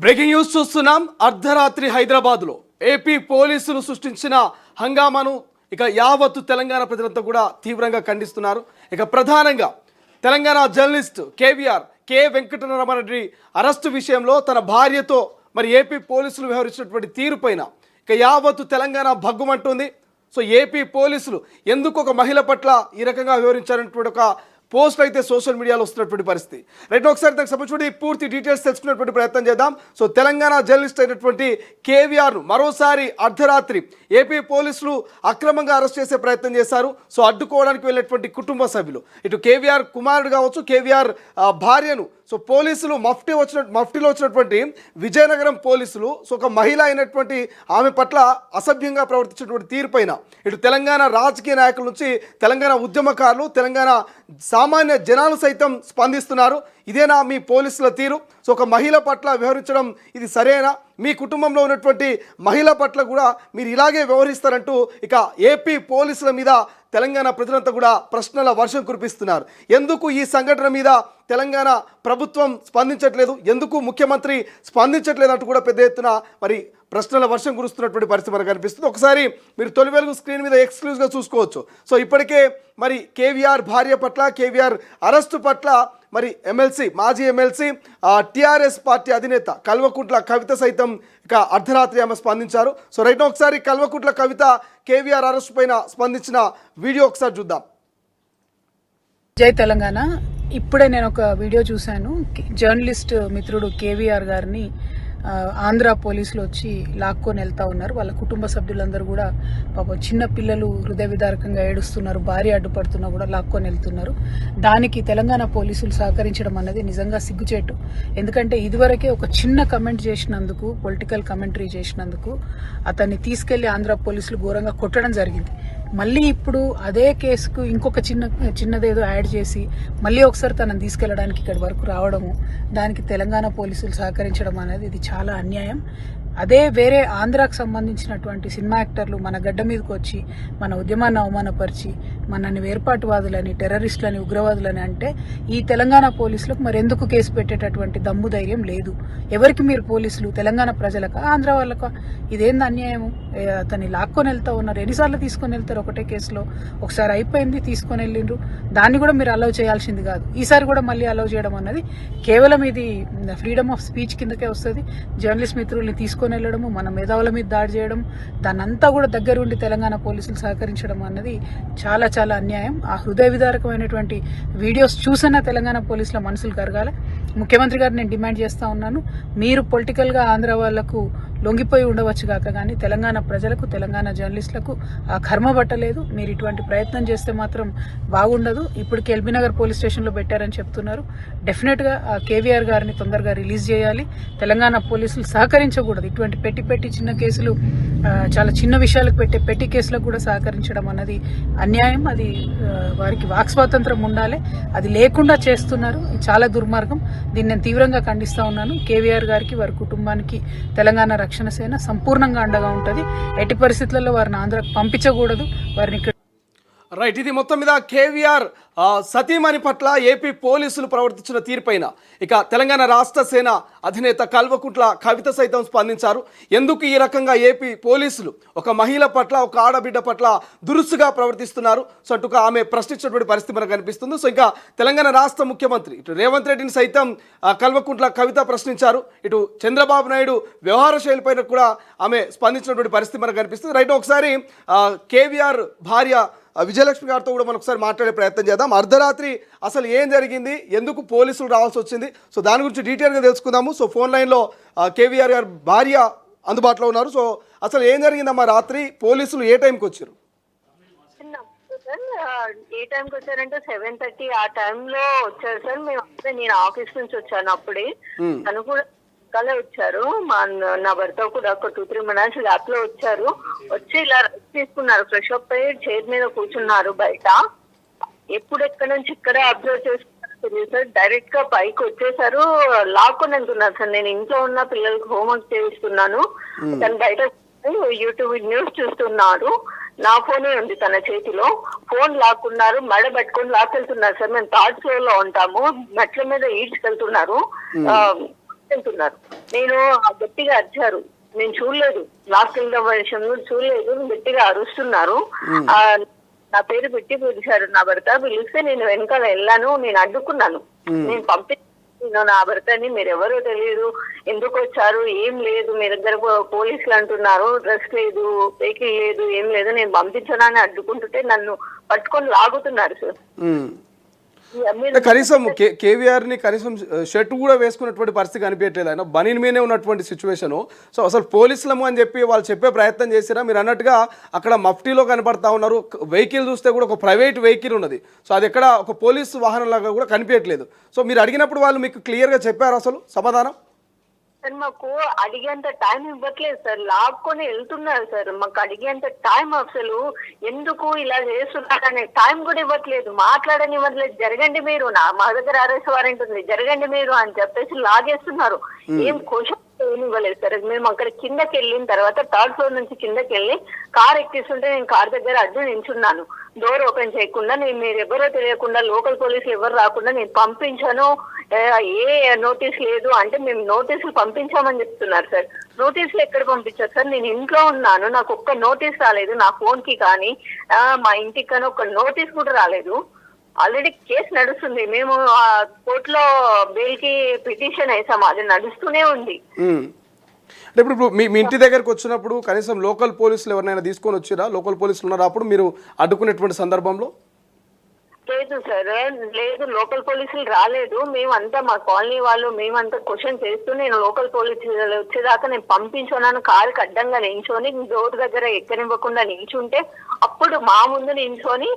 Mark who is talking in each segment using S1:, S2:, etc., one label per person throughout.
S1: Breaking news చూస్తున్నాం. అర్ధరాత్రి హైదరాబాద్లో ఏపీ పోలీసులు సృష్టించిన హంగామాను ఇక యావత్తు తెలంగాణ ప్రజలంతా కూడా తీవ్రంగా ఖండిస్తున్నారు. ఇక ప్రధానంగా Telangana journalist K Venkataramana Reddy arrest విషయంలో తన భార్యతో మరి ఏపీ పోలీసులు వ్యవహరించినటువంటి తీరుపైన ఇక యావత్తు తెలంగాణ భగ్గుమంటుంది. సో ఏపీ పోలీసులు ఎందుకు ఒక మహిళ పట్ల ఈ రకంగా వ్యవహరించారనేటువంటి ఒక పోస్ట్ అయితే సోషల్ మీడియాలో వస్తున్నటువంటి పరిస్థితి. రైట్, ఒకసారి దానికి సంబంధించి పూర్తి డీటెయిల్స్ తెలుసుకునేటువంటి ప్రయత్నం చేద్దాం. సో తెలంగాణ జర్నలిస్ట్ అయినటువంటి కేవీఆర్ను మరోసారి అర్ధరాత్రి ఏపీ పోలీసులు అక్రమంగా అరెస్ట్ చేసే ప్రయత్నం చేశారు. సో అడ్డుకోవడానికి వెళ్ళినటువంటి కుటుంబ సభ్యులు, ఇటు కేవీఆర్ కుమారుడు కావచ్చు, కేవీఆర్ భార్యను సో పోలీసులు మఫ్టీలో వచ్చినటువంటి విజయనగరం పోలీసులు సో ఒక మహిళ అయినటువంటి ఆమె పట్ల అసభ్యంగా ప్రవర్తించినటువంటి తీరుపైన ఇటు తెలంగాణ రాజకీయ నాయకుల నుంచి తెలంగాణ ఉద్యమకారులు, తెలంగాణ సామాన్య జనాలు సైతం స్పందిస్తున్నారు. ఇదేనా మీ పోలీసుల తీరు? సో ఒక మహిళ పట్ల వ్యవహరించడం ఇది సరేనా? మీ కుటుంబంలో ఉన్నటువంటి మహిళ పట్ల కూడా మీరు ఇలాగే వ్యవహరిస్తారంటూ ఇక ఏపీ పోలీసుల మీద తెలంగాణ ప్రజలంతా కూడా ప్రశ్నల వర్షం కురిపిస్తున్నారు. ఎందుకు ఈ సంఘటన మీద తెలంగాణ ప్రభుత్వం స్పందించట్లేదు, ఎందుకు ముఖ్యమంత్రి స్పందించట్లేదు అంటూ కూడా పెద్ద ఎత్తున మరి ప్రశ్నల వర్షం కురుస్తున్నటువంటి పరిస్థితి మనకు కనిపిస్తుంది. ఒకసారి మీరు తొలి వెలుగు స్క్రీన్ మీద ఎక్స్క్లూజివ్గా చూసుకోవచ్చు. సో ఇప్పటికే మరి కేవీఆర్ భార్య పట్ల, కేవీఆర్ అరెస్టు పట్ల మరి మాజీ ఎమ్మెల్సీ టీఆర్ఎస్ పార్టీ అధినేత కల్వకుంట్ల కవిత సైతం ఇక అర్ధరాత్రి ఆమె స్పందించారు. సో రైట్, ఒకసారి కల్వకుంట్ల కవిత కేవీఆర్ అరెస్టు పైన స్పందించిన వీడియో ఒకసారి చూద్దాం.
S2: జై తెలంగాణ. ఇప్పుడే నేను ఒక వీడియో చూశాను. జర్నలిస్ట్ మిత్రుడు కేవీఆర్ గారిని ఆంధ్ర పోలీసులు వచ్చి లాక్కొని వెళ్తా ఉన్నారు. వాళ్ళ కుటుంబ సభ్యులందరూ కూడా పాపం చిన్న పిల్లలు హృదయ విదారకంగా ఏడుస్తున్నారు, భార్య అడ్డుపడుతున్నా కూడా లాక్కొని వెళ్తున్నారు. దానికి తెలంగాణ పోలీసులు సహకరించడం అన్నది నిజంగా సిగ్గుచేటు. ఎందుకంటే ఇదివరకే ఒక చిన్న కమెంట్ చేసినందుకు, పొలిటికల్ కమెంటరీ చేసినందుకు అతన్ని తీసుకెళ్లి ఆంధ్ర పోలీసులు ఘోరంగా కొట్టడం జరిగింది. మళ్ళీ ఇప్పుడు అదే కేసుకు ఇంకొక చిన్నదేదో యాడ్ చేసి మళ్ళీ ఒకసారి తనని తీసుకెళ్లడానికి ఇక్కడి వరకు రావడము, దానికి తెలంగాణ పోలీసులు సహకరించడం అనేది ఇది చాలా అన్యాయం. అదే వేరే ఆంధ్రాకు సంబంధించినటువంటి సినిమా యాక్టర్లు మన గడ్డ మీదకి వచ్చి మన ఉద్యమాన్ని అవమానపరిచి మనని వేర్పాటువాదులని, టెర్రరిస్టులని, ఉగ్రవాదులని అంటే ఈ తెలంగాణ పోలీసులకు మరి ఎందుకు కేసు పెట్టేటటువంటి దమ్ము ధైర్యం లేదు? ఎవరికి మీరు పోలీసులు? తెలంగాణ ప్రజలకా, ఆంధ్ర వాళ్ళకా? ఇదేంది అన్యాయము? అతన్ని లాక్కొని వెళ్తా ఉన్నారు. ఎన్నిసార్లు తీసుకొని వెళ్తారు ఒకటే కేసులో? ఒకసారి అయిపోయింది, తీసుకొని వెళ్ళిండ్రు. దాన్ని కూడా మీరు అలౌ చేయాల్సింది కాదు. ఈసారి కూడా మళ్ళీ అలౌ చేయడం అన్నది కేవలం ఇది ఫ్రీడమ్ ఆఫ్ స్పీచ్ కిందకే వస్తుంది. జర్నలిస్ట్ మిత్రుల్ని తీసుకొని వెళ్ళడము, మన మేధావుల మీద దాడి చేయడం, దాన్నంతా కూడా దగ్గరుండి తెలంగాణ పోలీసులు సహకరించడం అన్నది చాలా చాలా అన్యాయం. ఆ హృదయ విదారకమైనటువంటి వీడియోస్ చూసినా తెలంగాణ పోలీసుల మనసులు కరగాలి. ముఖ్యమంత్రి గారు నేను డిమాండ్ చేస్తా ఉన్నాను, మీరు పొలిటికల్గా ఆంధ్ర వాళ్లకు లొంగిపోయి ఉండవచ్చు కాక కానీ తెలంగాణ ప్రజలకు, తెలంగాణ జర్నలిస్టులకు ఆ కర్మ పట్టలేదు. మీరు ఇటువంటి ప్రయత్నం చేస్తే మాత్రం బాగుండదు. ఇప్పటికి ఎల్బీనగర్ పోలీస్ స్టేషన్లో పెట్టారని చెప్తున్నారు. డెఫినెట్గా కేవీఆర్ గారిని తొందరగా రిలీజ్ చేయాలి. తెలంగాణ పోలీసులు సహకరించకూడదు. ఇటువంటి పెట్టి చిన్న కేసులు, చాలా చిన్న విషయాలకు పెట్టే పెట్టి కేసులకు కూడా సహకరించడం అన్నది అన్యాయం. అది వారికి వాక్ స్వాతంత్రం ఉండాలి, అది లేకుండా చేస్తున్నారు. ఇది చాలా దుర్మార్గం. దీన్ని నేను తీవ్రంగా ఖండిస్తా ఉన్నాను. కేవీఆర్ గారికి, వారి కుటుంబానికి తెలంగాణ రక్షణ సేన సంపూర్ణంగా అండగా ఉంటుంది. ఎట్టి పరిస్థితులలో వారిని ఆంధ్రాకు పంపించకూడదు. వారిని
S1: రైట్, ఇది మొత్తం మీద కేవీఆర్ సతీమణి పట్ల ఏపీ పోలీసులు ప్రవర్తించిన తీరుపైన ఇక తెలంగాణ రాష్ట్ర సేన అధినేత కల్వకుంట్ల కవిత సైతం స్పందించారు. ఎందుకు ఈ రకంగా ఏపీ పోలీసులు ఒక మహిళ పట్ల, ఒక ఆడబిడ్డ పట్ల దురుసుగా ప్రవర్తిస్తున్నారు? సో అటుగా ఆమె ప్రశ్నించినటువంటి పరిస్థితి మనకు కనిపిస్తుంది. సో ఇంకా తెలంగాణ రాష్ట్ర ముఖ్యమంత్రి ఇటు రేవంత్ రెడ్డిని సైతం కల్వకుంట్ల కవిత ప్రశ్నించారు. ఇటు చంద్రబాబు నాయుడు వ్యవహార శైలిపైన కూడా ఆమె స్పందించినటువంటి పరిస్థితి మనకు కనిపిస్తుంది. రైట్, ఒకసారి కేవీఆర్ భార్య విజయలక్ష్మి గారితో కూడా మనం ఒకసారి మాట్లాడే ప్రయత్నం చేద్దాం. అర్ధరాత్రి అసలు ఏం జరిగింది, ఎందుకు పోలీసులు రావాల్సి వచ్చింది, సో దాని గురించి డీటెయిల్గా తెలుసుకుందాము. సో ఫోన్ లైన్లో కేవీఆర్ గారి భార్య అందుబాటులో ఉన్నారు. సో అసలు ఏం జరిగిందమ్మా రాత్రి? పోలీసులు ఏ టైంకి వచ్చారు?
S3: ఏ టైంకి వచ్చారంటే 7:30 ఆ టైంలో వచ్చారు సార్. నేను ఆఫీస్ నుంచి వచ్చాను అప్పుడే. తను కూడా కలే వచ్చారు. నా భర్త కూడా ఒక 2-3 మినిట్స్ గ్యాప్ లో వచ్చారు. వచ్చి ఇలా రెస్ట్ తీసుకున్నారు, ఫ్రెష్ అప్ అయ్యి చైర్ మీద కూర్చున్నారు బయట. ఎప్పుడు ఎక్కడ నుంచి ఇక్కడే అబ్జర్వ్ చేసుకున్నారు సార్. డైరెక్ట్ గా పైకి వచ్చేసారు, లాక్కొని వెళ్తున్నారు సార్. నేను ఇంట్లో ఉన్న పిల్లలకి హోంవర్క్ చేయిస్తున్నాను, తను బయట యూట్యూబ్ న్యూస్ చూస్తున్నారు. నా ఫోనే ఉంది తన చేతిలో. ఫోన్ లాక్కున్నారు, మెడ పట్టుకొని లాక్కెళ్తున్నారు సార్. మేము థర్డ్ ఫ్లోర్ లో ఉంటాము, మెట్ల మీద ఈడ్చుకెళ్తున్నారు. వెళ్తున్నారు. నేను గట్టిగా అరిచారు, నేను చూడలేదు, లాస్ట్ విషయంలో చూడలేదు, గట్టిగా అరుస్తున్నారు. నా పేరు పెట్టి పిలిచారు, నా భర్త పిలిస్తే నేను వెనకాల వెళ్ళాను, నేను అడ్డుకున్నాను. నేను నా భర్తని, మీరు ఎవరో తెలియదు, ఎందుకు వచ్చారు, ఏం లేదు, మీ దగ్గర పోలీసులు అంటున్నారు, డ్రెస్ లేదు, వెహికల్ లేదు, ఏం లేదు, నేను పంపించనని అడ్డుకుంటుంటే నన్ను పట్టుకొని లాగుతున్నారు సార్.
S1: కనీసం కేవీఆర్ ని కనీసం షర్ట్ కూడా వేసుకున్నటువంటి పరిస్థితి కనిపించట్లేదు, ఆయన బనీన్ మీనే ఉన్నటువంటి సిచ్యువేషన్. సో అసలు పోలీసులము అని చెప్పి వాళ్ళు చెప్పే ప్రయత్నం చేసినా మీరు అన్నట్టుగా అక్కడ మఫ్టీలో కనపడతా ఉన్నారు. వెహికల్ చూస్తే కూడా ఒక ప్రైవేట్ వెహికల్ ఉన్నది, సో అది ఎక్కడ ఒక పోలీసు వాహనం లాగా కూడా కనిపించట్లేదు. సో మీరు అడిగినప్పుడు వాళ్ళు మీకు క్లియర్గా చెప్పారు అసలు సమాధానం?
S3: సార్ మాకు అడిగేంత టైం ఇవ్వట్లేదు సార్, లాక్కొని వెళ్తున్నారు సార్. మాకు అడిగేంత టైం అసలు ఎందుకు ఇలా చేస్తున్నారు అనే టైం కూడా ఇవ్వట్లేదు, మాట్లాడనివ్వట్లేదు. జరగండి మీరు, మా దగ్గర అరెస్ట్ వారెంట్ ఉంది, జరగండి మీరు అని చెప్పేసి లాగేస్తున్నారు. ఏం క్వశ్చన్ ఏమి ఇవ్వలేదు సార్. మేము అక్కడ కిందకి వెళ్ళిన తర్వాత థర్డ్ ఫ్లోర్ నుంచి కిందకి వెళ్ళి కార్ ఎక్కిస్తుంటే నేను కార్ దగ్గర అడ్డు నించున్నాను, డోర్ ఓపెన్ చేయకుండా. నేను మీరు ఎవరో తెలియకుండా, లోకల్ పోలీసులు ఎవరు రాకుండా నేను పంపించాను, ఏ నోటీస్ లేదు అంటే మేము నోటీసులు పంపించామని చెప్తున్నారు సార్. నోటీసులు ఎక్కడ పంపించారు సార్? నేను ఇంట్లో ఉన్నాను, నాకు ఒక్క నోటీస్ రాలేదు, నా ఫోన్ కి కానీ మా ఇంటికి కానీ ఒక్క నోటీస్ కూడా రాలేదు. ఆల్రెడీ కేసు నడుస్తుంది, మేము కోర్టులో బెయిల్ కి పిటిషన్ వేసాము, అది నడుస్తూనే ఉంది.
S1: అంటే ఇప్పుడు మీ ఇంటి దగ్గరకు వచ్చినప్పుడు కనీసం లోకల్ పోలీసులు ఎవరినైనా తీసుకొని వచ్చిరా? లోకల్ పోలీసులు ఉన్నారా అప్పుడు మీరు అడ్డుకునేటువంటి సందర్భంలో?
S3: లేదు సార్, లేదు, లోకల్ పోలీసులు రాలేదు. మేమంతా మా కాలనీ వాళ్ళు మేమంతా క్వశ్చన్ చేస్తూ నేను లోకల్ పోలీసులు వచ్చేదాకా నేను పంపించున్నాను. కారుకి అడ్డంగా నించొని డోర్ దగ్గర ఎక్కనివ్వకుండా నించుంటే అప్పుడు మా ముందు నించొని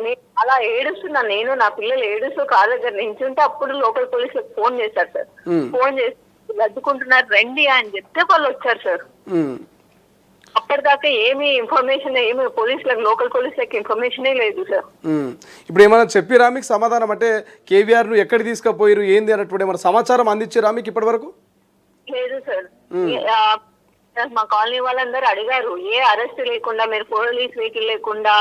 S3: నేను అలా ఏడుస్తున్నాను, నేను నా పిల్లలు ఏడుస్తూ కారు దగ్గర నించుంటే అప్పుడు లోకల్ పోలీసులకు ఫోన్ చేశారు సార్. ఫోన్ చేసి అడ్డుకుంటున్నారు రండి అని చెప్తే వాళ్ళు వచ్చారు సార్. అప్పటిదాకా ఏమి ఇన్ఫర్మేషన్, ఏమి పోలీసులకు, లోకల్ పోలీసులకు ఇన్ఫర్మేషనే లేదు సార్.
S1: ఇప్పుడు ఏమైనా చెప్పిరా మీకు సమాధానం? అంటే కేవీఆర్ ను ఎక్కడ తీసుకుపోయారు ఏంది అన్నటువంటి ఏమైనా సమాచారం అందించారా మీకు ఇప్పటి వరకు?
S3: లేదు సార్, మా కాలనీ వాళ్ళందరూ అడిగారు, ఏ అరెస్ట్ లేకుండా మీరు పోలీస్ వెహికల్ లేకుండా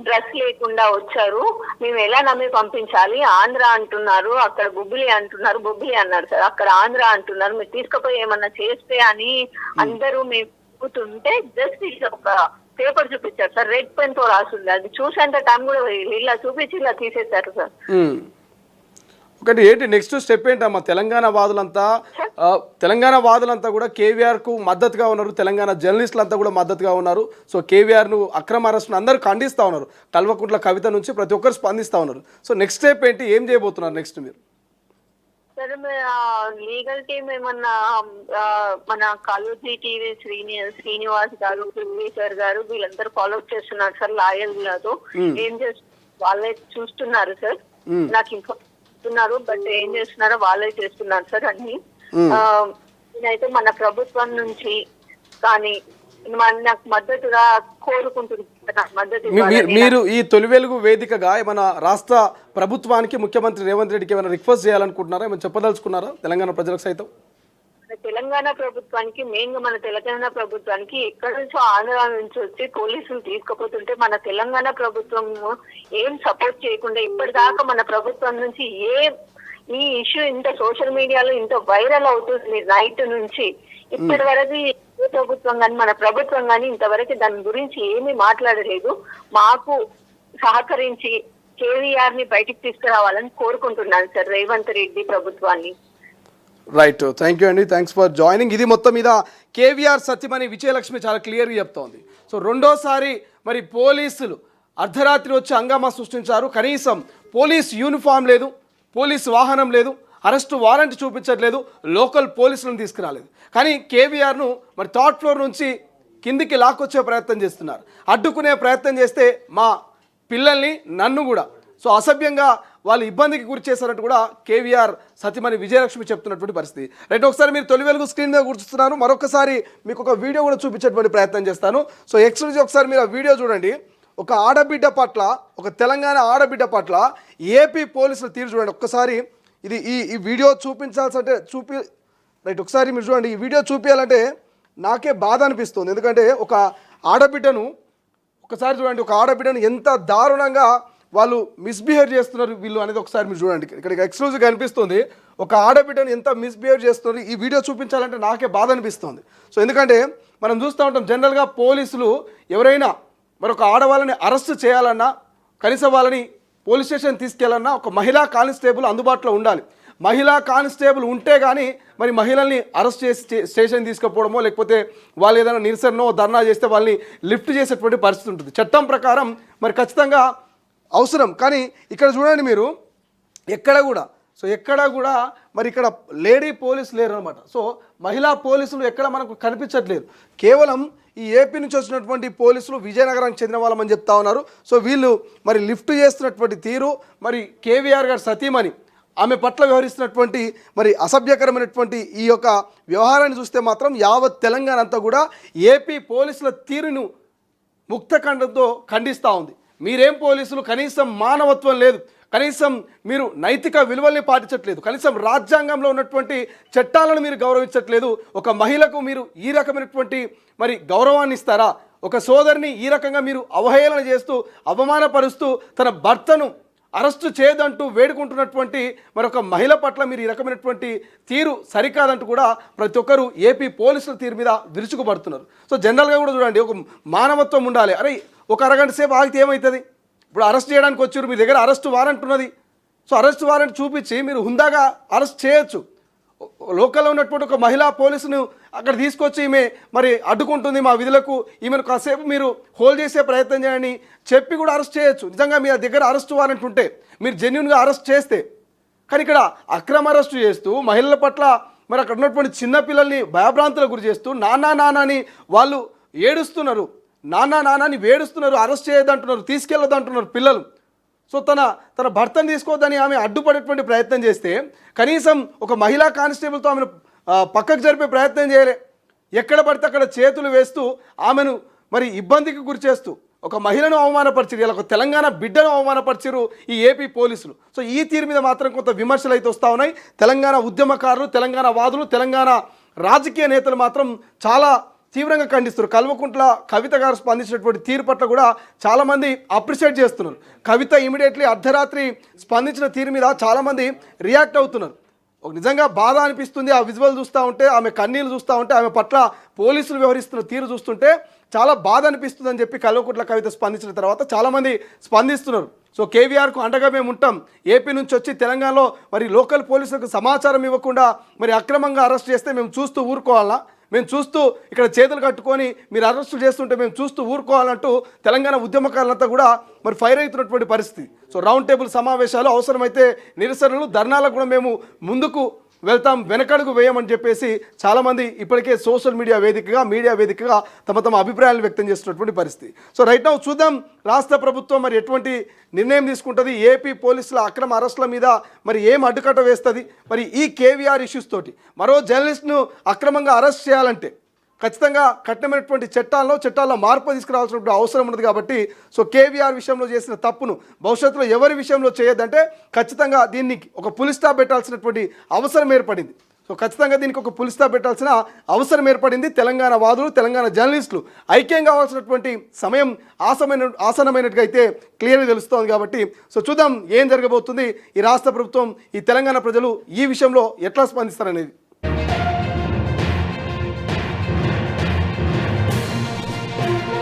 S3: డ్రెస్ లేకుండా వచ్చారు, మేము ఎలా నమ్మి పంపించాలి? ఆంధ్ర అంటున్నారు, అక్కడ బొబ్బిలి అంటున్నారు, బొబ్బిలి అన్నారు సార్, అక్కడ ఆంధ్ర అంటున్నారు, మీరు తీసుకుపోయి ఏమన్నా చేస్తే అని అందరూ మేము ఉంటే జస్ట్ ఒక పేపర్ చూపించారు సార్, రెడ్ పెన్ తో రాసింది, అది చూసేంత టైం కూడా ఇలా చూపించి ఇలా తీసేశారు సార్.
S1: ఒకటి ఏంటి నెక్స్ట్ స్టెప్ ఏంటమ్మా? తెలంగాణ వాదులంతా కూడా కేవీఆర్ కు మద్దతుగా ఉన్నారు, తెలంగాణ జర్నలిస్టులు అంతా కూడా మద్దతుగా ఉన్నారు. సో కేవీఆర్ ను అక్రమ అరెస్ట్ను అందరూ ఖండిస్తా ఉన్నారు, కల్వకుంట్ల కవిత నుంచి ప్రతి ఒక్కరు స్పందిస్తా ఉన్నారు. సో నెక్స్ట్ స్టెప్ ఏంటి, ఏం చేయబోతున్నారు నెక్స్ట్ మీరు?
S3: సరే, లీగల్ టీమ్ ఏమన్నా మన కాళోజీ టీవీ శ్రీనివాస్ గారు, సార్ గారు వీళ్ళందరూ ఫాలో అప్ చేస్తున్నారు సార్ లాయర్లతో. ఏం చేస్తున్నారు వాళ్ళే చూస్తున్నారు సార్, నాకు ఇన్ఫర్మేషన్, బట్ ఏం చేస్తున్నారో వాళ్ళే చేస్తున్నారు సార్ అన్ని. నేనైతే మన ప్రభుత్వం నుంచి కానీ నాకు మద్దతుగా
S1: మీరు ఈ తొలి వెలుగు వేదికగా ఏమైనా రాష్ట్ర ప్రభుత్వానికి, ముఖ్యమంత్రి రేవంత్ రెడ్డికి ఏమైనా రిక్వెస్ట్ చేయాలనుకుంటున్నారా, ఏమైనా చెప్పదలుచుకున్నారా తెలంగాణ ప్రజలకు సైతం?
S3: తెలంగాణ ప్రభుత్వానికి, మెయిన్ గా మన తెలంగాణ ప్రభుత్వానికి ఎక్కడి నుంచో ఆంధ్ర నుంచి వచ్చి పోలీసులు తీసుకుపోతుంటే మన తెలంగాణ ప్రభుత్వం ఏం సపోర్ట్ చేయకుండా ఇప్పటిదాకా మన ప్రభుత్వం నుంచి ఈ ఇష్యూ ఇంత సోషల్ మీడియాలో ఇంత వైరల్ అవుతుంది నైట్ నుంచి ఇప్పటి వరకు ఏ ప్రభుత్వం కానీ మన ప్రభుత్వం కానీ ఇంతవరకు దాని గురించి ఏమీ మాట్లాడలేదు. మాకు సహకరించి కేవీఆర్ ని బయటికి తీసుకురావాలని కోరుకుంటున్నాను సార్ రేవంత్ రెడ్డి ప్రభుత్వాన్ని.
S1: రైట్, థ్యాంక్ యూ అండి, థ్యాంక్స్ ఫర్ జాయినింగ్. ఇది మొత్తం మీద కేవీఆర్ సత్యమణి విజయలక్ష్మి చాలా క్లియర్గా చెప్తోంది. సో రెండోసారి మరి పోలీసులు అర్ధరాత్రి వచ్చి హంగామా సృష్టించారు, కనీసం పోలీస్ యూనిఫామ్ లేదు, పోలీసు వాహనం లేదు, అరెస్ట్ వారెంట్ చూపించట్లేదు, లోకల్ పోలీసులను తీసుకురాలేదు. కానీ కేవీఆర్ను మరి థర్డ్ ఫ్లోర్ నుంచి కిందికి లాక్కొచ్చే ప్రయత్నం చేస్తున్నారు, అడ్డుకునే ప్రయత్నం చేస్తే మా పిల్లల్ని నన్ను కూడా సో అసభ్యంగా వాళ్ళు ఇబ్బందికి గురి చేశారంటూ కూడా కేవీఆర్ సత్యమణి విజయలక్ష్మి చెప్తున్నటువంటి పరిస్థితి. రైట్, ఒకసారి మీరు తొలి వెలుగు స్క్రీన్ మీద కూర్చుస్తున్నారు, మరొకసారి మీకు ఒక వీడియో కూడా చూపించేటువంటి ప్రయత్నం చేస్తాను. సో ఎక్స్క్లూజివ్ ఒకసారి మీరు ఆ వీడియో చూడండి. ఒక ఆడబిడ్డ పట్ల, ఒక తెలంగాణ ఆడబిడ్డ పట్ల ఏపీ పోలీసుల తీరు చూడండి ఒక్కసారి. ఇది ఈ వీడియో చూపించాల్సి అంటే రైట్, ఒకసారి మీరు చూడండి. ఈ వీడియో చూపించాలంటే నాకే బాధ అనిపిస్తుంది, ఎందుకంటే ఒక ఆడబిడ్డను ఒకసారి చూడండి, ఒక ఆడబిడ్డను ఎంత దారుణంగా వాళ్ళు మిస్బిహేవ్ చేస్తున్నారు వీళ్ళు అనేది ఒకసారి మీరు చూడండి. ఇక్కడ ఎక్స్క్లూజివ్ కనిపిస్తుంది, ఒక ఆడబిడ్డను ఎంత మిస్బిహేవ్ చేస్తున్నారు. ఈ వీడియో చూపించాలంటే నాకే బాధ అనిపిస్తుంది. సో ఎందుకంటే మనం చూస్తూ ఉంటాం జనరల్గా పోలీసులు ఎవరైనా మరొక ఆడవాళ్ళని అరెస్ట్ చేయాలన్నా, కనీసం వాళ్ళని పోలీస్ స్టేషన్ తీసుకెళ్ళాలన్నా ఒక మహిళా కానిస్టేబుల్ అందుబాటులో ఉండాలి. మహిళా కానిస్టేబుల్ ఉంటే కానీ మరి మహిళల్ని అరెస్ట్ చేసి స్టేషన్ తీసుకుపోవడమో, లేకపోతే వాళ్ళు ఏదైనా నిరసనో ధర్నా చేస్తే వాళ్ళని లిఫ్ట్ చేసేటువంటి పరిస్థితి ఉంటుంది. చట్టం ప్రకారం మరి ఖచ్చితంగా అవసరం. కానీ ఇక్కడ చూడండి మీరు, ఎక్కడ కూడా మరి ఇక్కడ లేడీ పోలీసు లేరు అనమాట. సో మహిళా పోలీసులు ఎక్కడ మనకు కనిపించట్లేదు. కేవలం ఈ ఏపీ నుంచి వచ్చినటువంటి పోలీసులు విజయనగరానికి చెందిన వాళ్ళమని చెప్తా ఉన్నారు. సో వీళ్ళు మరి లిఫ్ట్ చేస్తున్నటువంటి తీరు, మరి కేవీఆర్ గారు సతీమణి ఆమె పట్ల వ్యవహరిస్తున్నటువంటి మరి అసభ్యకరమైనటువంటి ఈ యొక్క వ్యవహారాన్ని చూస్తే మాత్రం యావత్ తెలంగాణ అంతా కూడా ఏపీ పోలీసుల తీరును ముక్తఖండంతో ఖండిస్తూ ఉంది. మీరేం పోలీసులు, కనీసం మానవత్వం లేదు, కనీసం మీరు నైతిక విలువల్ని పాటించట్లేదు, కనీసం రాజ్యాంగంలో ఉన్నటువంటి చట్టాలను మీరు గౌరవించట్లేదు. ఒక మహిళకు మీరు ఈ రకమైనటువంటి మరి గౌరవాన్ని ఇస్తారా? ఒక సోదరిని ఈ రకంగా మీరు అవహేళన చేస్తూ అవమానపరుస్తూ తన భర్తను అరెస్టు చేయదంటూ వేడుకుంటున్నటువంటి మరొక మహిళ పట్ల మీరు ఈ రకమైనటువంటి తీరు సరికాదంటూ కూడా ప్రతి ఒక్కరు ఏపీ పోలీసుల తీరు మీద విరుచుకుపడుతున్నారు. సో జనరల్గా కూడా చూడండి, ఒక మానవత్వం ఉండాలి. అరే ఒక అరగంట సేపు ఆగితే ఏమవుతుంది? ఇప్పుడు అరెస్ట్ చేయడానికి వచ్చారు, మీ దగ్గర అరెస్ట్ వారెంట్ ఉన్నది. సో అరెస్ట్ వారెంట్ చూపించి మీరు హుందాగా అరెస్ట్ చేయొచ్చు. లోకల్లో ఉన్నటువంటి ఒక మహిళా పోలీసును అక్కడ తీసుకొచ్చి ఈమె మరి అడ్డుకుంటుంది మా విధులకు, ఈమెను కాసేపు మీరు హోల్డ్ చేసే ప్రయత్నం చేయండి చెప్పి కూడా అరెస్ట్ చేయొచ్చు. నిజంగా మీ దగ్గర అరెస్ట్ వారెంట్ ఉంటే, మీరు జెన్యున్గా అరెస్ట్ చేస్తే. కానీ ఇక్కడ అక్రమ అరెస్టు చేస్తూ మహిళల పట్ల మరి అక్కడ ఉన్నటువంటి చిన్నపిల్లల్ని భయభ్రాంతులకు గురి చేస్తూ నానా అని వాళ్ళు ఏడుస్తున్నారు, నానాని వేడుస్తున్నారు, అరెస్ట్ చేయొద్దంటున్నారు, తీసుకెళ్ళొద్దంటున్నారు పిల్లలు. సో తన భర్తను తీసుకోవద్దని ఆమె అడ్డుపడేటువంటి ప్రయత్నం చేస్తే కనీసం ఒక మహిళా కానిస్టేబుల్తో ఆమెను పక్కకు జరిపే ప్రయత్నం చేయలే. ఎక్కడ పడితే అక్కడ చేతులు వేస్తూ ఆమెను మరి ఇబ్బందికి గురి చేస్తూ ఒక మహిళను అవమానపరిచారు, ఇలా ఒక తెలంగాణ బిడ్డను అవమానపరిచారు ఈ ఏపీ పోలీసులు. సో ఈ తీరు మీద మాత్రం కొంత విమర్శలు అయితే వస్తూ ఉన్నాయి. తెలంగాణ ఉద్యమకారులు, తెలంగాణ వాదులు, తెలంగాణ రాజకీయ నేతలు మాత్రం చాలా తీవ్రంగా ఖండిస్తున్నారు. కల్వకుంట్ల కవిత గారు స్పందించినటువంటి తీరు పట్ల కూడా చాలామంది అప్రిషియేట్ చేస్తున్నారు. కవిత ఇమీడియట్లీ అర్ధరాత్రి స్పందించిన తీరు మీద చాలామంది రియాక్ట్ అవుతున్నారు. నిజంగా బాధ అనిపిస్తుంది ఆ విజువల్ చూస్తూ ఉంటే, ఆమె కన్నీళ్ళు చూస్తూ ఉంటే, ఆమె పట్ల పోలీసులు వ్యవహరిస్తున్న తీరు చూస్తుంటే చాలా బాధ అనిపిస్తుంది అని చెప్పి కల్వకుంట్ల కవిత స్పందించిన తర్వాత చాలామంది స్పందిస్తున్నారు. సో కేవీఆర్కు అండగా మేము ఉంటాం, ఏపీ నుంచి వచ్చి తెలంగాణలో మరి లోకల్ పోలీసులకు సమాచారం ఇవ్వకుండా మరి అక్రమంగా అరెస్ట్ చేస్తే మేము చూస్తూ ఊరుకోవాలా, మేము చూస్తూ ఇక్కడ చేతులు కట్టుకొని మీరు అరెస్టు చేస్తుంటే మేము చూస్తూ ఊరుకోవాలంటూ తెలంగాణ ఉద్యమకారులంతా కూడా మరి ఫైర్ అవుతున్నటువంటి పరిస్థితి. సో రౌండ్ టేబుల్ సమావేశాలు, అవసరమైతే నిరసనలు, ధర్నాలకు కూడా మేము ముందుకు వెళ్తాం, వెనకడుగు వేయమని చెప్పేసి చాలామంది ఇప్పటికే సోషల్ మీడియా వేదికగా తమ అభిప్రాయాలు వ్యక్తం చేస్తున్నటువంటి పరిస్థితి. సో రైట్ నౌ చూద్దాం రాష్ట్ర ప్రభుత్వం మరి ఎటువంటి నిర్ణయం తీసుకుంటుంది, ఏపీ పోలీసుల అక్రమ అరెస్టుల మీద మరి ఏం అడ్డుకట్ట వేస్తుంది. మరి ఈ కేవీఆర్ ఇష్యూస్ తోటి మరో జర్నలిస్ట్ను అక్రమంగా అరెస్ట్ చేయాలంటే ఖచ్చితంగా కఠినమైనటువంటి చట్టాల్లో మార్పు తీసుకురావాల్సినటువంటి అవసరం ఉన్నది. కాబట్టి సో కేవీఆర్ విషయంలో చేసిన తప్పును భవిష్యత్తులో ఎవరి విషయంలో చేయొద్దంటే ఖచ్చితంగా దీన్ని ఒక పులి స్టాప్ పెట్టాల్సినటువంటి అవసరం ఏర్పడింది. సో ఖచ్చితంగా దీనికి ఒక పులి స్టాప్ పెట్టాల్సిన అవసరం ఏర్పడింది. తెలంగాణ వాదులు, తెలంగాణ జర్నలిస్టులు ఐక్యం కావాల్సినటువంటి సమయం ఆసనమైనట్టుగా అయితే క్లియర్గా తెలుస్తోంది. కాబట్టి సో చూద్దాం ఏం జరగబోతుంది, ఈ రాష్ట్ర ప్రభుత్వం, ఈ తెలంగాణ ప్రజలు ఈ విషయంలో ఎట్లా స్పందిస్తారనేది.